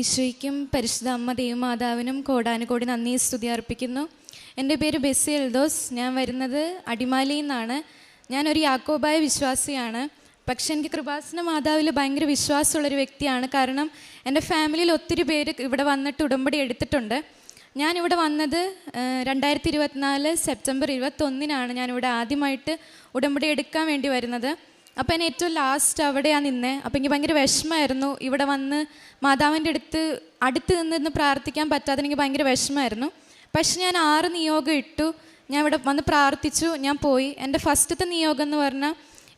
ഈശോയ്ക്കും പരിശുദ്ധ അമ്മ ദൈവമാതാവിനും കോടാനുകോടി നന്ദി സ്തുതി അർപ്പിക്കുന്നു. എൻ്റെ പേര് ബെസ്സി എൽദോസ്. ഞാൻ വരുന്നത് അടിമാലിയിൽ നിന്നാണ്. ഞാനൊരു യാക്കോബായ വിശ്വാസിയാണ്. പക്ഷെ എനിക്ക് കൃപാസന മാതാവിൽ ഭയങ്കര വിശ്വാസമുള്ളൊരു വ്യക്തിയാണ്. കാരണം എൻ്റെ ഫാമിലിയിൽ ഒത്തിരി പേര് ഇവിടെ വന്നിട്ട് ഉടമ്പടി എടുത്തിട്ടുണ്ട്. ഞാനിവിടെ വന്നത് 2024 സെപ്റ്റംബർ 21 ഞാനിവിടെ ആദ്യമായിട്ട് ഉടമ്പടി എടുക്കാൻ വേണ്ടി വരുന്നത്. അപ്പോൾ എന്നെ ഏറ്റവും ലാസ്റ്റ് അവിടെയാണ് നിന്നേ. അപ്പോൾ എനിക്ക് ഭയങ്കര വിഷമമായിരുന്നു ഇവിടെ വന്ന് മാതാവിൻ്റെ അടുത്ത് നിന്ന് പ്രാർത്ഥിക്കാൻ പറ്റാതെ എനിക്ക് ഭയങ്കര വിഷമമായിരുന്നു. പക്ഷെ ഞാൻ 6 നിയോഗം ഇട്ടു. ഞാൻ ഇവിടെ വന്ന് പ്രാർത്ഥിച്ചു, ഞാൻ പോയി. എൻ്റെ ഫസ്റ്റത്തെ നിയോഗം എന്ന് പറഞ്ഞാൽ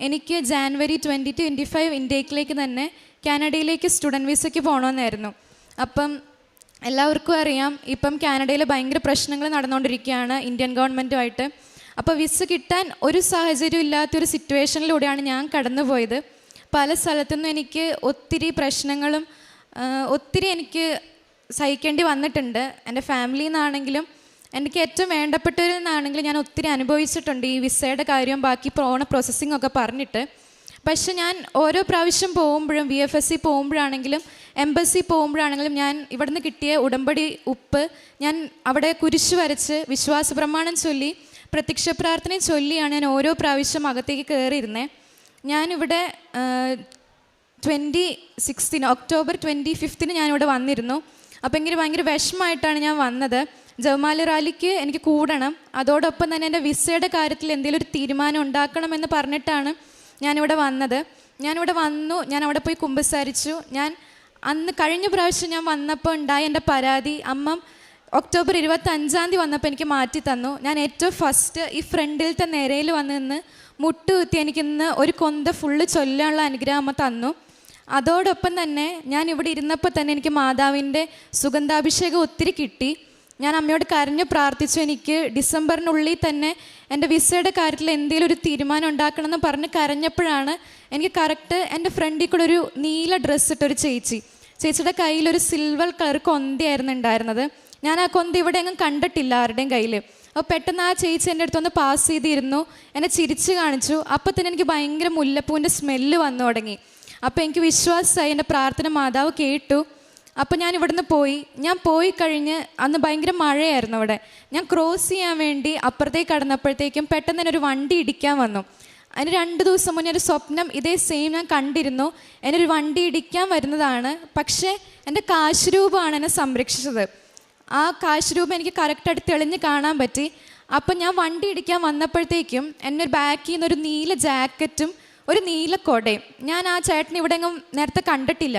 എനിക്ക് ജാനുവരി 2025 ഇൻടേക്കിലേക്ക് തന്നെ കാനഡയിലേക്ക് സ്റ്റുഡൻറ്റ് വിസയ്ക്ക് പോകണമെന്നായിരുന്നു. അപ്പം എല്ലാവർക്കും അറിയാം, ഇപ്പം കാനഡയിൽ ഭയങ്കര പ്രശ്നങ്ങൾ നടന്നുകൊണ്ടിരിക്കുകയാണ് ഇന്ത്യൻ ഗവൺമെൻറ്റുമായിട്ട്. അപ്പോൾ വിസ കിട്ടാൻ ഒരു സാഹചര്യം ഇല്ലാത്തൊരു സിറ്റുവേഷനിലൂടെയാണ് ഞാൻ കടന്നുപോയത്. പല സ്ഥലത്തുനിന്നും എനിക്ക് ഒത്തിരി പ്രശ്നങ്ങളും ഒത്തിരി എനിക്ക് സഹിക്കേണ്ടി വന്നിട്ടുണ്ട്. എൻ്റെ ഫാമിലിയിൽ നിന്നാണെങ്കിലും എനിക്ക് ഏറ്റവും വേണ്ടപ്പെട്ടവരിൽ നിന്നാണെങ്കിലും ഞാൻ ഒത്തിരി അനുഭവിച്ചിട്ടുണ്ട് ഈ വിസയുടെ കാര്യവും ബാക്കി പ്രോസസ്സിംഗ് ഒക്കെ പറഞ്ഞിട്ട്. പക്ഷെ ഞാൻ ഓരോ പ്രാവശ്യം പോകുമ്പോഴും VFSC പോകുമ്പോഴാണെങ്കിലും എംബസി പോകുമ്പോഴാണെങ്കിലും ഞാൻ ഇവിടെ നിന്ന് കിട്ടിയ ഉടമ്പടി ഉപ്പ് ഞാൻ അവിടെ കുരിശ് വരച്ച് വിശ്വാസ പ്രമാണം ചൊല്ലി പ്രത്യക്ഷ പ്രാർത്ഥനയും ചൊല്ലിയാണ് ഞാൻ ഓരോ പ്രാവശ്യം അകത്തേക്ക് കയറിയിരുന്നത്. ഞാനിവിടെ 2016 ഒക്ടോബർ 25 ഞാനിവിടെ വന്നിരുന്നു. അപ്പോൾ എനിക്ക് ഭയങ്കര വിഷമമായിട്ടാണ് ഞാൻ വന്നത്. ജവമാല റാലിക്ക് എനിക്ക് കൂടണം, അതോടൊപ്പം തന്നെ എൻ്റെ വിസയുടെ കാര്യത്തിൽ എന്തെങ്കിലും ഒരു തീരുമാനം ഉണ്ടാക്കണമെന്ന് പറഞ്ഞിട്ടാണ് ഞാനിവിടെ വന്നത്. ഞാനിവിടെ വന്നു, ഞാൻ അവിടെ പോയി കുമ്പസാരിച്ചു. ഞാൻ അന്ന് കഴിഞ്ഞ പ്രാവശ്യം ഞാൻ വന്നപ്പോൾ ഉണ്ടായ എൻ്റെ പരാതി അമ്മ ഒക്ടോബർ 25 വന്നപ്പോൾ എനിക്ക് മാറ്റി തന്നു. ഞാൻ ഏറ്റവും ഫസ്റ്റ് ഈ ഫ്രണ്ടിലത്തെ നിരയിൽ വന്ന് നിന്ന് മുട്ടുകുത്തി എനിക്കിന്ന് ഒരു കൊന്ത ഫുള്ള് ചൊല്ലാനുള്ള അനുഗ്രഹം അമ്മ തന്നു. അതോടൊപ്പം തന്നെ ഞാൻ ഇവിടെ ഇരുന്നപ്പോൾ തന്നെ എനിക്ക് മാതാവിൻ്റെ സുഗന്ധാഭിഷേകം ഒത്തിരി കിട്ടി. ഞാൻ അമ്മയോട് കരഞ്ഞു പ്രാർത്ഥിച്ചു, എനിക്ക് ഡിസംബറിനുള്ളിൽ തന്നെ എൻ്റെ വിസയുടെ കാര്യത്തിൽ എന്തെങ്കിലും ഒരു തീരുമാനം ഉണ്ടാക്കണമെന്ന് പറഞ്ഞ് കരഞ്ഞപ്പോഴാണ് എനിക്ക് കറക്റ്റ് എൻ്റെ ഫ്രണ്ടിൽ കൂടെ ഒരു നീല ഡ്രസ്സ് ഇട്ടൊരു ചേച്ചിയുടെ കയ്യിലൊരു സിൽവർ കളർ കൊന്തയായിരുന്നു ഉണ്ടായിരുന്നത്. ഞാൻ ആ കൊന്ത ഇവിടെ എങ്ങും കണ്ടിട്ടില്ല ആരുടെയും കയ്യിൽ. അപ്പോൾ പെട്ടെന്ന് ആ ചേച്ചി എൻ്റെ അടുത്തൊന്ന് പാസ് ചെയ്തിരുന്നു, എന്നെ ചിരിച്ച് കാണിച്ചു. അപ്പോൾ തന്നെ എനിക്ക് ഭയങ്കര മുല്ലപ്പൂവിൻ്റെ സ്മെല്ല് വന്നു തുടങ്ങി. അപ്പോൾ എനിക്ക് വിശ്വാസമായി, എൻ്റെ പ്രാർത്ഥന മാതാവ് കേട്ടു. അപ്പോൾ ഞാൻ ഇവിടുന്ന് ഞാൻ പോയി കഴിഞ്ഞ് അന്ന് ഭയങ്കര മഴയായിരുന്നു അവിടെ. ഞാൻ ക്രോസ് ചെയ്യാൻ വേണ്ടി അപ്പുറത്തേക്ക് കടന്നപ്പോഴത്തേക്കും പെട്ടെന്ന് തന്നെ ഒരു വണ്ടി ഇടിക്കാൻ വന്നു. അതിന് 2 ദിവസം മുന്നേ ഒരു സ്വപ്നം ഇതേ സെയിം ഞാൻ കണ്ടിരുന്നു. എന്നൊരു വണ്ടി ഇടിക്കാൻ വരുന്നതാണ്, പക്ഷേ എൻ്റെ കാശുരൂപമാണ് എന്നെ സംരക്ഷിച്ചത്. ആ കാശുരൂപം എനിക്ക് കറക്റ്റായിട്ട് തെളിഞ്ഞ് കാണാൻ പറ്റി. അപ്പം ഞാൻ വണ്ടി ഇടിക്കാൻ വന്നപ്പോഴത്തേക്കും എന്നെ ബാക്കിൽ നിന്ന് ഒരു നീല ജാക്കറ്റും ഒരു നീല കൊടയും. ഞാൻ ആ ചേട്ടനെ ഇവിടെ എങ്ങും നേരത്തെ കണ്ടിട്ടില്ല.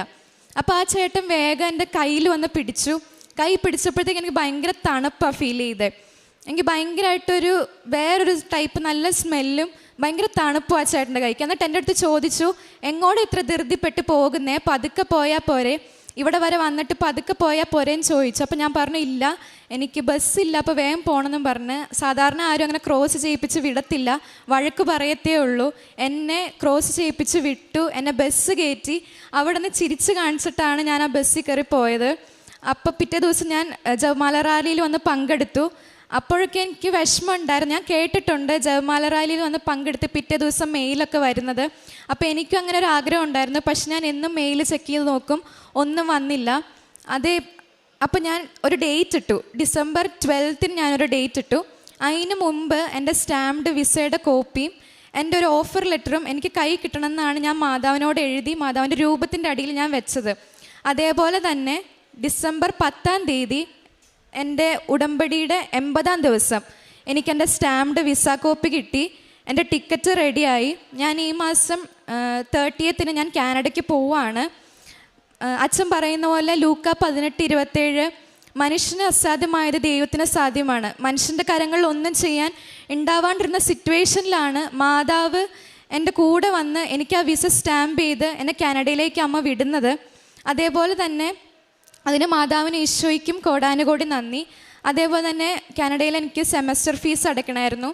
അപ്പോൾ ആ ചേട്ടൻ വേഗം എൻ്റെ കയ്യിൽ വന്ന് പിടിച്ചു. കൈ പിടിച്ചപ്പോഴത്തേക്ക് എനിക്ക് ഭയങ്കര തണുപ്പാണ് ഫീൽ ചെയ്തത്. എനിക്ക് ഭയങ്കരമായിട്ടൊരു വേറൊരു ടൈപ്പ് നല്ല സ്മെല്ലും ഭയങ്കര തണുപ്പും ആ ചേട്ടൻ്റെ കൈക്ക്. എന്നിട്ട് എൻ്റെ അടുത്ത് ചോദിച്ചു, എങ്ങോട്ട് ഇത്ര ധൃതിപ്പെട്ട് പോകുന്നേ, പതുക്കെ പോയാൽ പോരെ, ഇവിടെ വരെ വന്നിട്ട് പതുക്കെ പോയാൽ പോരേന്ന് ചോദിച്ചു. അപ്പോൾ ഞാൻ പറഞ്ഞു, ഇല്ല എനിക്ക് ബസ്സില്ല, അപ്പോൾ വേഗം പോകണമെന്നും പറഞ്ഞ്. സാധാരണ ആരും അങ്ങനെ ക്രോസ് ചെയ്യിപ്പിച്ച് വിടത്തില്ല, വഴക്ക് പറയത്തേ ഉള്ളൂ. എന്നെ ക്രോസ് ചെയ്യിപ്പിച്ച് വിട്ടു, എന്നെ ബസ് കയറ്റി. അവിടെ നിന്ന് ചിരിച്ച് കാണിച്ചിട്ടാണ് ഞാൻ ആ ബസ്സിൽ കയറി പോയത്. അപ്പോൾ പിറ്റേ ദിവസം ഞാൻ ജവമാല റാലിയിൽ വന്ന് പങ്കെടുത്തു. അപ്പോഴൊക്കെ എനിക്ക് വിഷമം ഉണ്ടായിരുന്നു. ഞാൻ കേട്ടിട്ടുണ്ട് ജവമാല റാലിയിൽ വന്ന് പങ്കെടുത്ത് പിറ്റേ ദിവസം മെയിലൊക്കെ വരുന്നത്. അപ്പോൾ എനിക്കും അങ്ങനെ ഒരു ആഗ്രഹം ഉണ്ടായിരുന്നു. പക്ഷെ ഞാൻ എന്നും മെയിൽ ചെക്ക് ചെയ്ത് നോക്കും, ഒന്നും വന്നില്ല. അപ്പോൾ ഞാൻ ഒരു ഡേറ്റ് ഇട്ടു, ഡിസംബർ 12 ഞാനൊരു ഡേറ്റ് ഇട്ടു. അതിന് മുമ്പ് എൻ്റെ സ്റ്റാമ്പ്ഡ് വിസയുടെ കോപ്പിയും എൻ്റെ ഒരു ഓഫർ ലെറ്ററും എനിക്ക് കൈ കിട്ടണമെന്നാണ് ഞാൻ മാതാവിനോട് എഴുതി മാതാവിൻ്റെ രൂപത്തിൻ്റെ അടിയിൽ ഞാൻ വെച്ചത്. അതേപോലെ തന്നെ ഡിസംബർ 10 എൻ്റെ ഉടമ്പടിയുടെ 80 ദിവസം എനിക്കെൻ്റെ സ്റ്റാമ്പ്ഡ് വിസ കോപ്പി കിട്ടി. എൻ്റെ ടിക്കറ്റ് റെഡിയായി. ഞാൻ ഈ മാസം 30 ഞാൻ കാനഡയ്ക്ക് പോവുകയാണ്. അച്ഛൻ പറയുന്ന പോലെ ലൂക്ക 18:27 മനുഷ്യന് അസാധ്യമായത് ദൈവത്തിന് സാധ്യമാണ്. മനുഷ്യൻ്റെ കരങ്ങളിൽ ഒന്നും ചെയ്യാൻ ഉണ്ടാവാണ്ടിരുന്ന സിറ്റുവേഷനിലാണ് മാതാവ് എൻ്റെ കൂടെ വന്ന് എനിക്ക് ആ വിസ സ്റ്റാമ്പ് ചെയ്ത് എന്നെ കാനഡയിലേക്ക് അമ്മ വിടുന്നത്. അതേപോലെ തന്നെ അതിന് മാതാവിന് ഈശോയ്ക്കും കോടാനുകോടി നന്ദി. അതേപോലെ തന്നെ കാനഡയിൽ എനിക്ക് സെമസ്റ്റർ ഫീസ് അടയ്ക്കണമായിരുന്നു.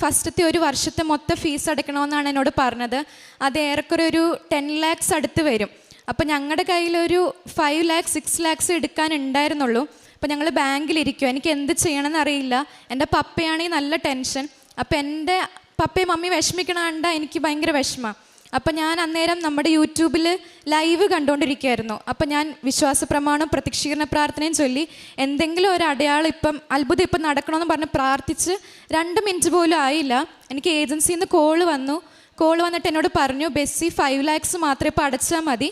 ഫസ്റ്റത്തെ ഒരു വർഷത്തെ മൊത്തം ഫീസ് അടയ്ക്കണമെന്നാണ് എന്നോട് പറഞ്ഞത്. അത് ഏറെക്കുറെ ഒരു 10 lakhs അടുത്ത് വരും. അപ്പോൾ ഞങ്ങളുടെ കയ്യിലൊരു 5 lakhs 6 lakhs എടുക്കാനുണ്ടായിരുന്നുള്ളൂ. അപ്പോൾ ഞങ്ങൾ ബാങ്കിലിരിക്കും, എനിക്ക് എന്ത് ചെയ്യണമെന്ന് അറിയില്ല. എൻ്റെ പപ്പയാണെങ്കിൽ നല്ല ടെൻഷൻ. അപ്പോൾ എൻ്റെ പപ്പയും മമ്മി വിഷമിക്കണ കണ്ടാൽ എനിക്ക് ഭയങ്കര വിഷമമാണ്. അപ്പം ഞാൻ അന്നേരം നമ്മുടെ യൂട്യൂബിൽ ലൈവ് കണ്ടുകൊണ്ടിരിക്കുകയായിരുന്നു. അപ്പം ഞാൻ വിശ്വാസ പ്രമാണം പ്രത്യക്ഷീകരണ പ്രാർത്ഥനയും ചൊല്ലി എന്തെങ്കിലും ഒരു അടയാളം ഇപ്പം അത്ഭുതം ഇപ്പം നടക്കണമെന്ന് പറഞ്ഞ് പ്രാർത്ഥിച്ച് 2 മിനിറ്റ് പോലും ആയില്ല. എനിക്ക് ഏജൻസിയിൽ നിന്ന് കോൾ വന്നിട്ട് എന്നോട് പറഞ്ഞു, ബെസ്സി 5 lakhs മാത്രമേ ഇപ്പോൾ അടച്ചാൽ മതി,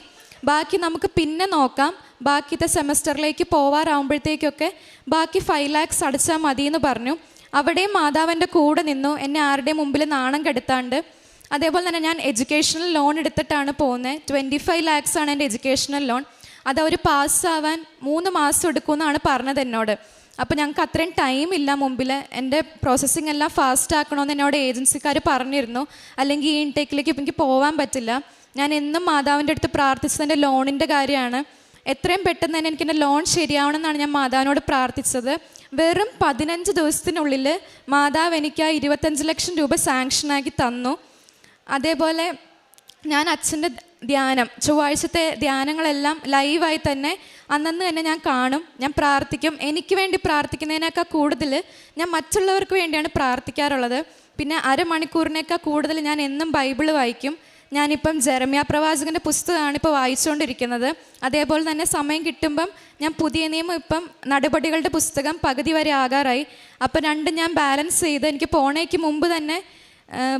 ബാക്കി നമുക്ക് പിന്നെ നോക്കാം, ബാക്കിത്തെ സെമസ്റ്ററിലേക്ക് പോവാറാകുമ്പോഴത്തേക്കൊക്കെ ബാക്കി 5 lakhs അടച്ചാൽ മതി എന്ന് പറഞ്ഞു. അവിടെയും മാതാവിൻ്റെ കൂടെ നിന്നു, എന്നെ ആരുടെയും മുമ്പിൽ നാണം കെടുത്താണ്ട്. അതേപോലെ തന്നെ ഞാൻ എഡ്യൂക്കേഷണൽ ലോൺ എടുത്തിട്ടാണ് പോകുന്നത്. 25 lakhs ആണ് എൻ്റെ എഡ്യൂക്കേഷണൽ ലോൺ. അത് അവർ പാസ്സാവാൻ 3 മാസം എടുക്കുമെന്നാണ് പറഞ്ഞത് എന്നോട്. അപ്പോൾ ഞങ്ങൾക്ക് അത്രയും ടൈം ഇല്ല മുമ്പിൽ, എൻ്റെ പ്രോസസ്സിങ് എല്ലാം ഫാസ്റ്റ് ആക്കണമെന്ന് എന്നോട് ഏജൻസിക്കാർ പറഞ്ഞിരുന്നു, അല്ലെങ്കിൽ ഈ ഇൻടേക്കിലേക്ക് എനിക്ക് പോകാൻ പറ്റില്ല. ഞാൻ എന്നും മാതാവിൻ്റെ അടുത്ത് പ്രാർത്ഥിച്ചത് എൻ്റെ ലോണിൻ്റെ കാര്യമാണ്. എത്രയും പെട്ടെന്ന് തന്നെ എനിക്ക് എൻ്റെ ലോൺ ശരിയാവണമെന്നാണ് ഞാൻ മാതാവിനോട് പ്രാർത്ഥിച്ചത്. വെറും 15 ദിവസത്തിനുള്ളിൽ മാതാവ് എനിക്ക് ആ 25 ലക്ഷം രൂപ സാങ്ഷനാക്കി തന്നു. അതേപോലെ ഞാൻ അച്ഛൻ്റെ ധ്യാനം, ചൊവ്വാഴ്ചത്തെ ധ്യാനങ്ങളെല്ലാം ലൈവായി തന്നെ അന്നന്ന് തന്നെ ഞാൻ കാണും, ഞാൻ പ്രാർത്ഥിക്കും. എനിക്ക് വേണ്ടി പ്രാർത്ഥിക്കുന്നതിനേക്കാൾ കൂടുതൽ ഞാൻ മറ്റുള്ളവർക്ക് വേണ്ടിയാണ് പ്രാർത്ഥിക്കാറുള്ളത്. പിന്നെ അരമണിക്കൂറിനേക്കാൾ കൂടുതൽ ഞാൻ എന്നും ബൈബിള് വായിക്കും. ഞാനിപ്പം ജെറമ്യാ പ്രവാചകൻ്റെ പുസ്തകമാണ് ഇപ്പോൾ വായിച്ചുകൊണ്ടിരിക്കുന്നത്. അതേപോലെ തന്നെ സമയം കിട്ടുമ്പം ഞാൻ പുതിയ നിയമം ഇപ്പം നടപടികളുടെ പുസ്തകം പകുതി വരെ ആകാറായി. അപ്പം രണ്ടും ഞാൻ ബാലൻസ് ചെയ്ത് എനിക്ക് പോണേക്ക് മുമ്പ് തന്നെ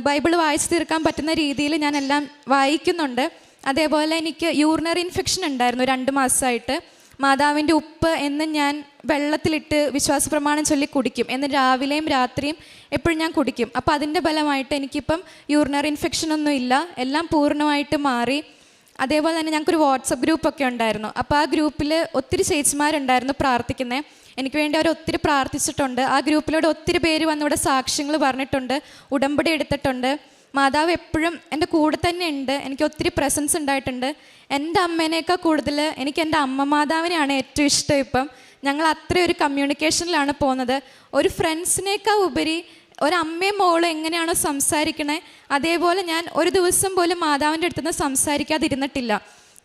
ബൈബിൾ വായിച്ചു തീർക്കാൻ പറ്റുന്ന രീതിയിൽ ഞാൻ എല്ലാം വായിക്കുന്നുണ്ട്. അതേപോലെ എനിക്ക് യൂറിനറി ഇൻഫെക്ഷൻ ഉണ്ടായിരുന്നു 2 മാസമായിട്ട്. മാതാവിൻ്റെ ഉപ്പ് എന്നും ഞാൻ വെള്ളത്തിലിട്ട് വിശ്വാസ പ്രമാണം ചൊല്ലി കുടിക്കും, എന്ന് രാവിലെയും രാത്രിയും എപ്പോഴും ഞാൻ കുടിക്കും. അപ്പോൾ അതിൻ്റെ ഫലമായിട്ട് എനിക്കിപ്പം യൂറിനറി ഇൻഫെക്ഷൻ ഒന്നും ഇല്ല, എല്ലാം പൂർണ്ണമായിട്ട് മാറി. അതേപോലെ തന്നെ ഞങ്ങൾക്കൊരു വാട്സപ്പ് ഗ്രൂപ്പൊക്കെ ഉണ്ടായിരുന്നു. അപ്പോൾ ആ ഗ്രൂപ്പിൽ ഒത്തിരി ചേച്ചിമാരുണ്ടായിരുന്നു പ്രാർത്ഥിക്കുന്നത്. എനിക്ക് വേണ്ടി അവർ ഒത്തിരി പ്രാർത്ഥിച്ചിട്ടുണ്ട്. ആ ഗ്രൂപ്പിലൂടെ ഒത്തിരി പേര് വന്നിവിടെ സാക്ഷ്യങ്ങൾ പറഞ്ഞിട്ടുണ്ട്, ഉടമ്പടി എടുത്തിട്ടുണ്ട്. മാതാവ് എപ്പോഴും എൻ്റെ കൂടെ തന്നെ ഉണ്ട്, എനിക്ക് ഒത്തിരി പ്രസൻസ് ഉണ്ടായിട്ടുണ്ട്. എൻ്റെ അമ്മേനേക്കാൾ കൂടുതൽ എനിക്ക് എൻ്റെ അമ്മ മാതാവിനെയാണ് ഏറ്റവും ഇഷ്ടം. ഇപ്പം ഞങ്ങൾ അത്രയും ഒരു കമ്മ്യൂണിക്കേഷനിലാണ് പോകുന്നത്. ഒരു ഫ്രണ്ട്സിനേക്കാൾ ഉപരി ഒരമ്മയും മോളും എങ്ങനെയാണോ സംസാരിക്കണേ, അതേപോലെ ഞാൻ ഒരു ദിവസം പോലും മാതാവിൻ്റെ അടുത്തുനിന്ന് സംസാരിക്കാതിരുന്നിട്ടില്ല.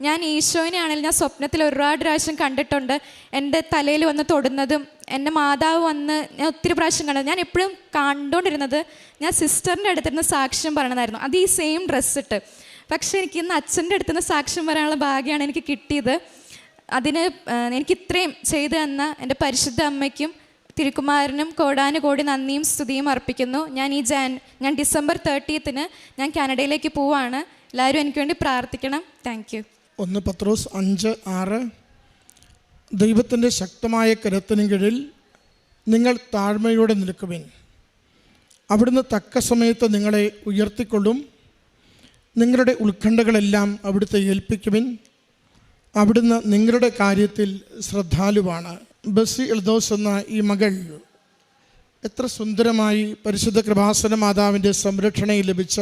ഞാൻ ഈശോനെ ആണെങ്കിലും ഞാൻ സ്വപ്നത്തിൽ ഒരുപാട് പ്രാവശ്യം കണ്ടിട്ടുണ്ട്, എൻ്റെ തലയിൽ വന്ന് തൊടുന്നതും എൻ്റെ മാതാവ് വന്ന് ഞാൻ ഒത്തിരി പ്രാവശ്യം കണ്ടത്. ഞാൻ എപ്പോഴും കണ്ടുകൊണ്ടിരുന്നത് ഞാൻ സിസ്റ്ററിൻ്റെ അടുത്തിരുന്ന് സാക്ഷ്യം പറയണമായിരുന്നു, അത് ഈ സെയിം ഡ്രസ്സ് ഇട്ട്. പക്ഷേ എനിക്ക് ഇന്ന് അച്ഛൻ്റെ അടുത്തുനിന്ന് സാക്ഷ്യം പറയാനുള്ള ഭാഗ്യമാണ് എനിക്ക് കിട്ടിയത്. അതിന് എനിക്ക് ഇത്രയും ചെയ്തു തന്ന എൻ്റെ പരിശുദ്ധ അമ്മയ്ക്കും തിരുക്കുമാരനും കോടാനുകോടി നന്ദിയും സ്തുതിയും അർപ്പിക്കുന്നു. ഞാൻ ഡിസംബർ 30 ഞാൻ കാനഡയിലേക്ക് പോവാണ്. എല്ലാവരും എനിക്ക് വേണ്ടി പ്രാർത്ഥിക്കണം. Thank you. 1 പത്രോസ് 5:6 ദൈവത്തിൻ്റെ ശക്തമായ കരത്തിനു കീഴിൽ നിങ്ങൾ താഴ്മയോടെ നിൽക്കുവിൻ, അവിടുന്ന് തക്ക സമയത്ത് നിങ്ങളെ ഉയർത്തിക്കൊള്ളും. നിങ്ങളുടെ ഉത്കണ്ഠകളെല്ലാം അവിടുത്തെ ഏൽപ്പിക്കുവിൻ, അവിടുന്ന് നിങ്ങളുടെ കാര്യത്തിൽ ശ്രദ്ധാലുവാണ്. ബെസ്സി എൽദോസ് എന്ന ഈ മകൾ എത്ര സുന്ദരമായി പരിശുദ്ധ കൃപാസന മാതാവിൻ്റെ സംരക്ഷണയിൽ ലഭിച്ച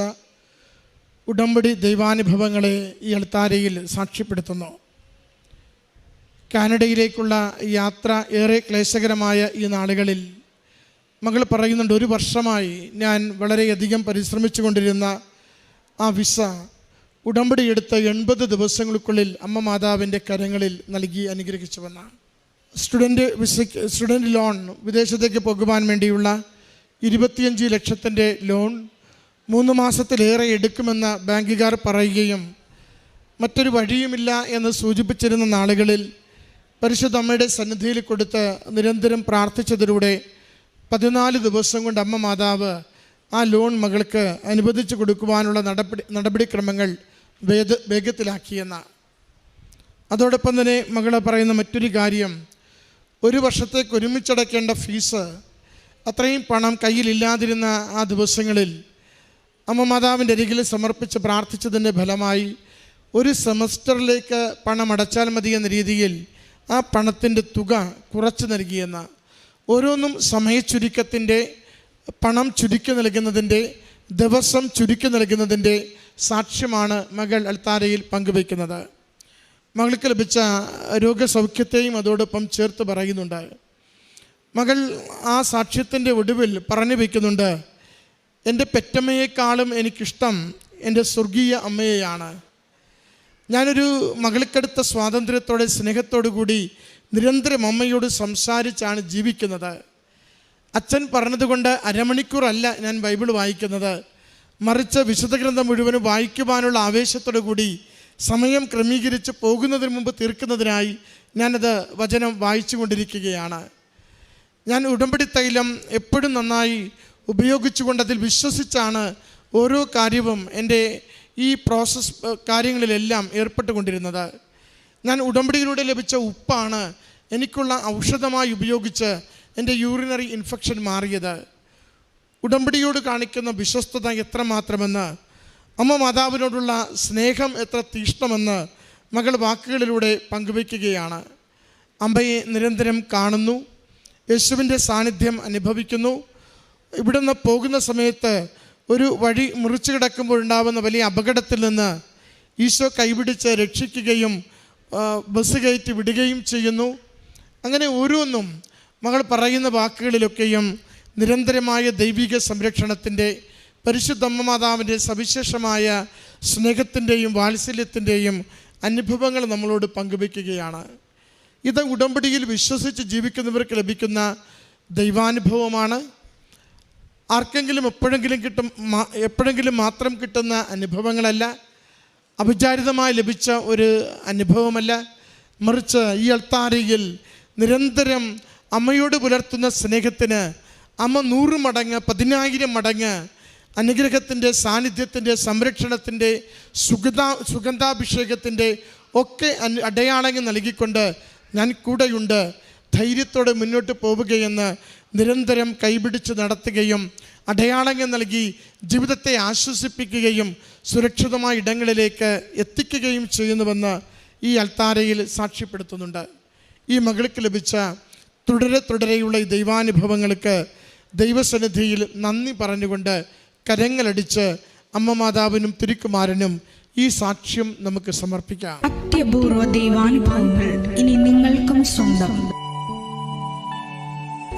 ഉടമ്പടി ദൈവാനുഭവങ്ങളെ ഈ അൾത്താരയിൽ സാക്ഷ്യപ്പെടുത്തുന്നു. കാനഡയിലേക്കുള്ള യാത്ര ഏറെ ക്ലേശകരമായ ഈ നാളുകളിൽ മകൾ പറയുന്നുണ്ട്, 1 വർഷമായി ഞാൻ വളരെയധികം പരിശ്രമിച്ചു കൊണ്ടിരുന്ന ആ വിസ ഉടമ്പടി എടുത്ത 80 ദിവസങ്ങൾക്കുള്ളിൽ അമ്മ മാതാവിൻ്റെ കരങ്ങളിൽ നൽകി അനുഗ്രഹിച്ചുവെന്ന സ്റ്റുഡൻറ്റ് ലോൺ, വിദേശത്തേക്ക് പോകുവാൻ വേണ്ടിയുള്ള 25 ലക്ഷത്തിൻ്റെ ലോൺ 3 മാസത്തിലേറെ എടുക്കുമെന്ന് ബാങ്കുകാർ പറയുകയും മറ്റൊരു വഴിയുമില്ല എന്ന് സൂചിപ്പിച്ചിരുന്ന നാളുകളിൽ പരിശുദ്ധ അമ്മയുടെ സന്നിധിയിൽ കൊടുത്ത് നിരന്തരം പ്രാർത്ഥിച്ചതിലൂടെ 14 ദിവസം കൊണ്ട് അമ്മ മാതാവ് ആ ലോൺ മകൾക്ക് അനുവദിച്ചു കൊടുക്കുവാനുള്ള നടപടിക്രമങ്ങൾ വേഗത്തിലാക്കിയെന്ന. അതോടൊപ്പം തന്നെ മകൾ പറയുന്ന മറ്റൊരു കാര്യം, 1 വർഷത്തേക്ക് ഒരുമിച്ചടയ്ക്കേണ്ട ഫീസ് അത്രയും പണം കയ്യിലില്ലാതിരുന്ന ആ ദിവസങ്ങളിൽ അമ്മ മാതാവിൻ്റെ അരികിൽ സമർപ്പിച്ച് പ്രാർത്ഥിച്ചതിൻ്റെ ഫലമായി 1 സെമസ്റ്ററിലേക്ക് പണം അടച്ചാൽ മതി എന്ന രീതിയിൽ ആ പണത്തിൻ്റെ തുക കുറച്ച് നൽകിയെന്ന. ഓരോന്നും സമയച്ചുരുക്കത്തിൻ്റെ, പണം ചുരുക്കി നൽകുന്നതിൻ്റെ, ദിവസം ചുരുക്കി നൽകുന്നതിൻ്റെ സാക്ഷ്യമാണ് മകൾ അൾത്താരയിൽ പങ്കുവയ്ക്കുന്നത്. മകൾക്ക് ലഭിച്ച രോഗസൗഖ്യത്തെയും അതോടൊപ്പം ചേർത്ത് പറയുന്നുണ്ട്. മകൾ ആ സാക്ഷ്യത്തിൻ്റെ ഒടുവിൽ പറഞ്ഞു വയ്ക്കുന്നുണ്ട്, എൻ്റെ പെറ്റമ്മയെക്കാളും എനിക്കിഷ്ടം എൻ്റെ സ്വർഗീയ അമ്മയെയാണ്. ഞാനൊരു മകൾക്കടുത്ത സ്വാതന്ത്ര്യത്തോടെ സ്നേഹത്തോടു കൂടി നിരന്തരം അമ്മയോട് സംസാരിച്ചാണ് ജീവിക്കുന്നത്. അച്ഛൻ പറഞ്ഞതുകൊണ്ട് അരമണിക്കൂറല്ല ഞാൻ ബൈബിൾ വായിക്കുന്നത്, മറിച്ച് വിശുദ്ധ ഗ്രന്ഥം മുഴുവനും വായിക്കുവാനുള്ള ആവേശത്തോടു കൂടി സമയം ക്രമീകരിച്ച് പോകുന്നതിന് മുമ്പ് തീർക്കുന്നതിനായി ഞാനത് വചനം വായിച്ചു കൊണ്ടിരിക്കുകയാണ്. ഞാൻ ഉടമ്പടി തൈലം എപ്പോഴും നന്നായി ഉപയോഗിച്ചുകൊണ്ട് അതിൽ വിശ്വസിച്ചാണ് ഓരോ കാര്യവും എൻ്റെ ഈ പ്രോസസ് കാര്യങ്ങളിലെല്ലാം ഏർപ്പെട്ടുകൊണ്ടിരുന്നത്. ഞാൻ ഉടമ്പടിയിലൂടെ ലഭിച്ച ഉപ്പാണ് എനിക്കുള്ള ഔഷധമായി ഉപയോഗിച്ച് എൻ്റെ യൂറിനറി ഇൻഫെക്ഷൻ മാറിയത്. ഉടമ്പടിയോട് കാണിക്കുന്ന വിശ്വസ്തത എത്രമാത്രമെന്ന്, അമ്മ മാതാവിനോടുള്ള സ്നേഹം എത്ര തീഷ്ണമെന്ന് മകൾ വാക്കുകളിലൂടെ പങ്കുവയ്ക്കുകയാണ്. അമ്മയെ നിരന്തരം കാണുന്നു, യേശുവിൻ്റെ സാന്നിധ്യം അനുഭവിക്കുന്നു. ഇവിടുന്ന് പോകുന്ന സമയത്ത് ഒരു വഴി മുറിച്ചു കിടക്കുമ്പോഴുണ്ടാകുന്ന വലിയ അപകടത്തിൽ നിന്ന് ഈശോ കൈപിടിച്ച് രക്ഷിക്കുകയും ബസ് കയറ്റി വിടുകയും ചെയ്യുന്നു. അങ്ങനെ ഓരോന്നും മകൾ പറയുന്ന വാക്കുകളിലൊക്കെയും നിരന്തരമായ ദൈവിക സംരക്ഷണത്തിൻ്റെ, പരിശുദ്ധമ്മ മാതാവിൻ്റെ സവിശേഷമായ സ്നേഹത്തിൻ്റെയും വാത്സല്യത്തിൻ്റെയും അനുഭവങ്ങൾ നമ്മളോട് പങ്കുവയ്ക്കുകയാണ്. ഇത് ഉടമ്പടിയിൽ വിശ്വസിച്ച് ജീവിക്കുന്നവർക്ക് ലഭിക്കുന്ന ദൈവാനുഭവമാണ്. ആർക്കെങ്കിലും എപ്പോഴെങ്കിലും മാത്രം കിട്ടുന്ന അനുഭവങ്ങളല്ല, അവിചാരിതമായി ലഭിച്ച ഒരു അനുഭവമല്ല. മറിച്ച് ഈ അൾത്താരയിൽ നിരന്തരം അമ്മയോട് പുലർത്തുന്ന സ്നേഹത്തിന് അമ്മ 100 മടങ്ങ് 10,000 മടങ്ങ് അനുഗ്രഹത്തിൻ്റെ, സാന്നിധ്യത്തിൻ്റെ, സംരക്ഷണത്തിൻ്റെ, സുഗന്ധാഭിഷേകത്തിൻ്റെ ഒക്കെ അടയാളങ്ങൾ നൽകിക്കൊണ്ട് ഞാൻ കൂടെയുണ്ട്, ധൈര്യത്തോടെ മുന്നോട്ട് പോവുകയെന്ന് നിരന്തരം കൈപിടിച്ച് നടത്തുകയും അടയാളങ്ങൾ നൽകി ജീവിതത്തെ ആശ്വസിപ്പിക്കുകയും സുരക്ഷിതമായ ഇടങ്ങളിലേക്ക് എത്തിക്കുകയും ചെയ്യുന്നുവെന്ന് ഈ അൾത്താരയിൽ സാക്ഷ്യപ്പെടുത്തുന്നുണ്ട്. ഈ മകൾക്ക് ലഭിച്ച തുടരെയുള്ള ഈ ദൈവാനുഭവങ്ങൾക്ക് ദൈവസന്നിധിയിൽ നന്ദി പറഞ്ഞുകൊണ്ട് കരങ്ങളടിച്ച് അമ്മ മാതാവിനും തിരുക്കുമാരനും ഈ സാക്ഷ്യം നമുക്ക് സമർപ്പിക്കാം. അത്യപൂർവ ദൈവാനുഭവങ്ങൾ ഇനി നിങ്ങൾക്കും സ്വന്തം.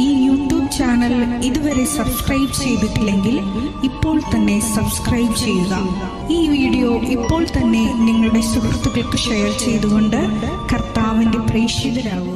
ഈ യൂട്യൂബ് ചാനൽ ഇതുവരെ സബ്സ്ക്രൈബ് ചെയ്തിട്ടില്ലെങ്കിൽ ഇപ്പോൾ തന്നെ സബ്സ്ക്രൈബ് ചെയ്യുക. ഈ വീഡിയോ ഇപ്പോൾ തന്നെ നിങ്ങളുടെ സുഹൃത്തുക്കൾക്ക് ഷെയർ ചെയ്തുകൊണ്ട് കർത്താവിന്റെ പ്രേക്ഷിതരാകുക.